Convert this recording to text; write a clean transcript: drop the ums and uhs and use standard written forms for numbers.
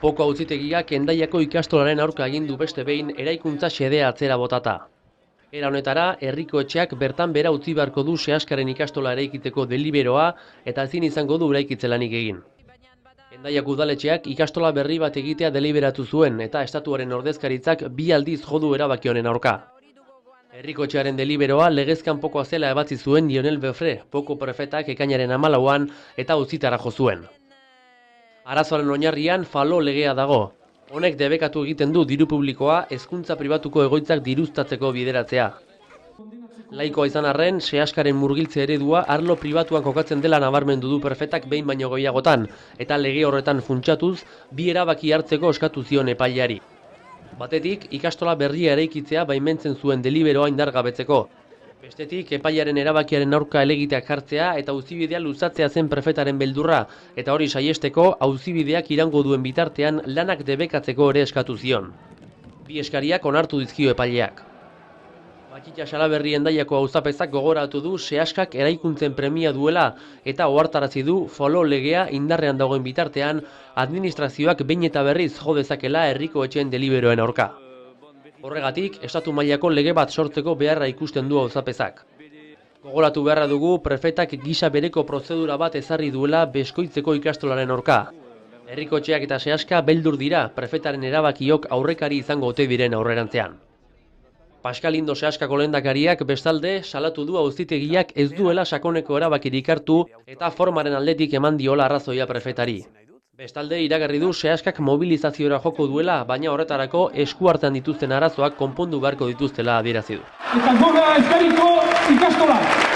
Poko auzitegiak Hendaiako ikastolaren aurka egin du beste behin eraikuntza xedea atzera botata. Era honetara, herriko etxeak bertan bera utzi beharko du Seaskaren ikastola eraikitzeko deliberoa eta ezin izango du eraikitzelanik egin. Hendaiako udaletxeak ikastola berri bat egitea deliberatu zuen eta estatuaren ordezkaritzak 2 aldiz jo du erabaki honen aurka. Herriko etxearen deliberoa legezkanpokoa zela ebatzi zuen Lionel Befre, Poko prefetak ekainaren 14an eta auzitara jo zuen. Arazoaren oinarrian falo legea dago. Honek debekatu egiten du diru publikoa hezkuntza pribatuko egoitzak diruztatzeko bideratzea. Laikoa izan arren, Seaskaren murgiltze eredua arlo pribatuan kokatzen dela nabarmendu du prefetak behin baino gehiagotan, eta lege horretan funtsatuz, 2 erabaki hartzeko eskatu zion epaileari. Batetik, ikastola berria eraikitzea baimentzen zuen deliberoa indargabetzeko. Bestetik, epailearen erabakiaren aurka helegiteak jartzea eta auzibidea luzatzea zen prefetaren beldurra, eta hori saiesteko auzibideak irango duen bitartean lanak debekatzeko ere eskatu zion. 2 eskariak onartu dizkio epaileak. Bakitxa Salaberri Hendaiako auzapezak gogoratu du Seaskak eraikuntzen premia duela eta ohartarazi du falo legea indarrean dagoen bitartean administrazioak behin eta berriz jo dezakela herriko etxeen deliberoen aurka. Horregatik, estatu mailako lege bat sortzeko beharra ikusten du auzapezak. Gogoratu beharra dugu prefetak gisa bereko prozedura bat ezarri duela Beskoitzeko ikastolaren aurka. Herriko etxeak eta Seaska beldur dira prefetaren erabakiok aurrekari izango ote diren aurrerantzean. Paskalindo Seaskako lehendakariak bestalde salatu du auzitegiak ez duela sakoneko erabakirik hartu eta formaren aldetik eman diola arrazoia prefetari. Bestalde iragarri du Seaskak mobilizaziora joko duela, baina horretarako esku hartan dituzten arazoak konpondu beharko dituztela adierazi du. Eta gora eskariko ikastola!